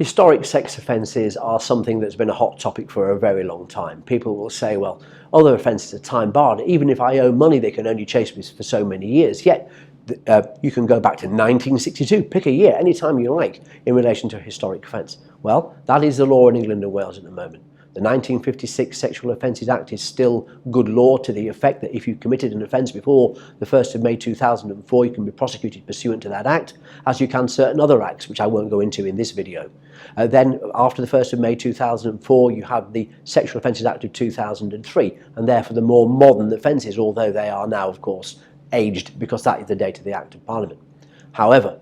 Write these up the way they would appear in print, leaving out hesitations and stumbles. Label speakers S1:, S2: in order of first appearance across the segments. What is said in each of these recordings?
S1: Historic sex offences are something that's been a hot topic for a very long time. People will say, well, other offences are time barred. Even if I owe money, they can only chase me for so many years. Yet, you can go back to 1962, pick a year, any time you like, in relation to a historic offence. Well, that is the law in England and Wales at the moment. The 1956 Sexual Offences Act is still good law to the effect that if you committed an offence before the 1st of May 2004, you can be prosecuted pursuant to that act, as you can certain other acts, which I won't go into in this video. Then, after the 1st of May 2004, you had the Sexual Offences Act of 2003, and therefore the more modern offences, although they are now, of course, aged, because that is the date of the Act of Parliament. However,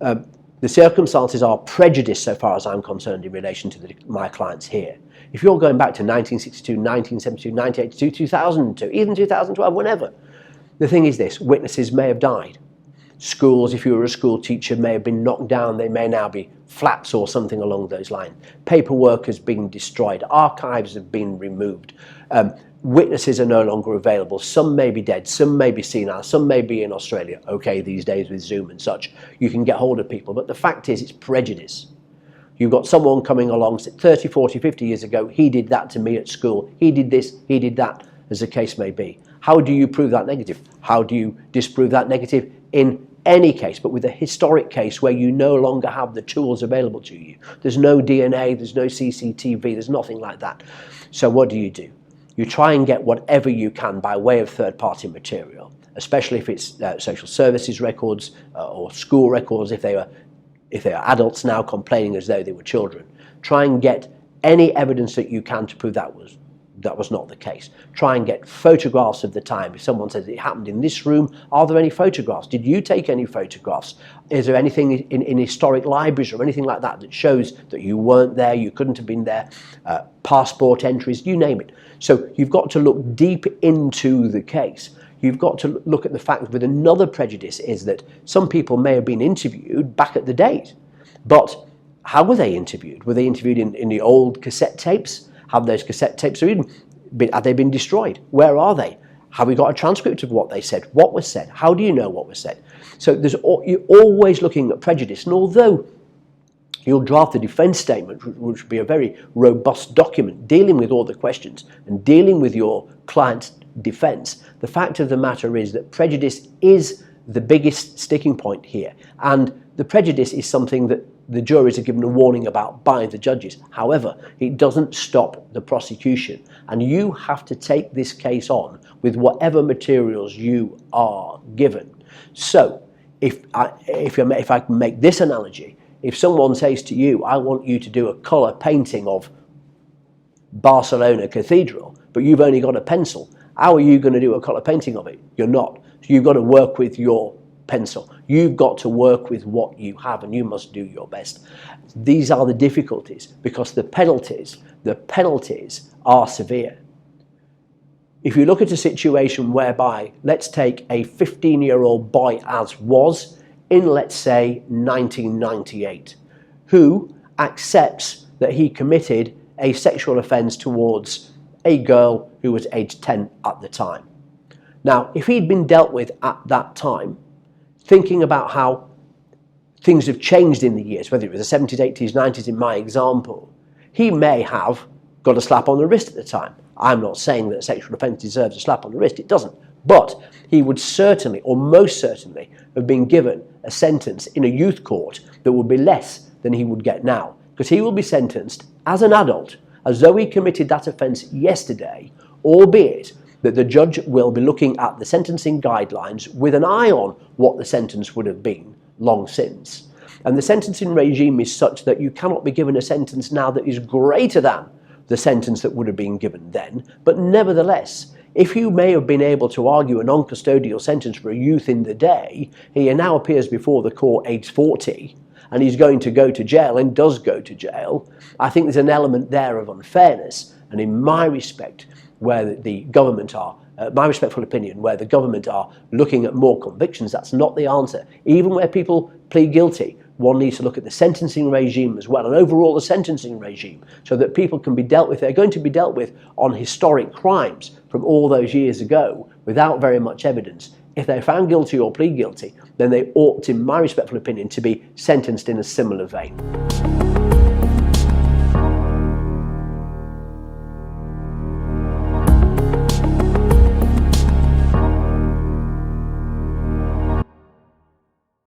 S1: the circumstances are prejudiced so far as I'm concerned in relation to my clients here. If you're going back to 1962, 1972, 1982, 2002, even 2012, whenever, the thing is this: witnesses may have died. Schools, if you were a school teacher, may have been knocked down. They may now be flats or something along those lines. Paperwork has been destroyed. Archives have been removed. Witnesses are no longer available. Some may be dead, some may be senile, some may be in Australia. Okay, these days with Zoom and such, you can get hold of people. But the fact is, it's prejudice. You've got someone coming along 30, 40, 50 years ago, he did that to me at school, he did this, he did that, as the case may be. How do you prove that negative? How do you disprove that negative in any case? But with a historic case where you no longer have the tools available to you. There's no DNA, there's no CCTV, there's nothing like that. So what do? You try and get whatever you can by way of third-party material, especially if it's social services records or school records, if they are adults now complaining as though they were children. Try and get any evidence that you can to prove that was not the case. Try and get photographs of the time. If someone says it happened in this room, are there any photographs? Did you take any photographs? Is there anything in historic libraries or anything like that that shows that you weren't there, you couldn't have been there? Passport entries, you name it. So you've got to look deep into the case. You've got to look at the fact with another prejudice is that some people may have been interviewed back at the date. But how were they interviewed? Were they interviewed in the old cassette tapes? Have those cassette tapes have they been destroyed? Where are they? Have we got a transcript of what they said? What was said? How do you know what was said? So you're always looking at prejudice. And although you'll draft a defence statement, which would be a very robust document dealing with all the questions and dealing with your client's defence, the fact of the matter is that prejudice is the biggest sticking point here. And the prejudice is something that the juries are given a warning about by the judges. However, it doesn't stop the prosecution. And you have to take this case on with whatever materials you are given. So, if I can make this analogy, if someone says to you, I want you to do a colour painting of Barcelona Cathedral, but you've only got a pencil, how are you going to do a colour painting of it? You're not. So you've got to work with your pencil. You've got to work with what you have, and you must do your best. These are the difficulties, because the penalties are severe. If you look at a situation whereby, let's take a 15-year-old boy as was in, let's say, 1998, who accepts that he committed a sexual offence towards a girl who was aged 10 at the time. Now, if he'd been dealt with at that time, thinking about how things have changed in the years, whether it was the 70s, 80s, 90s in my example, he may have got a slap on the wrist at the time. I'm not saying that a sexual offence deserves a slap on the wrist, it doesn't. But he would certainly, or most certainly, have been given a sentence in a youth court that would be less than he would get now. Because he will be sentenced as an adult, as though he committed that offence yesterday, albeit that the judge will be looking at the sentencing guidelines with an eye on what the sentence would have been long since. And the sentencing regime is such that you cannot be given a sentence now that is greater than the sentence that would have been given then. But nevertheless, if you may have been able to argue a non-custodial sentence for a youth in the day, he now appears before the court aged 40, and he's going to go to jail and does go to jail. I think there's an element there of unfairness, and in my respect, where the government are, my respectful opinion, where the government are looking at more convictions, that's not the answer. Even where people plead guilty, one needs to look at the sentencing regime as well, and overall the sentencing regime, so that people can be dealt with. They're going to be dealt with on historic crimes from all those years ago without very much evidence. If they're found guilty or plead guilty, then they ought, in my respectful opinion, to be sentenced in a similar vein.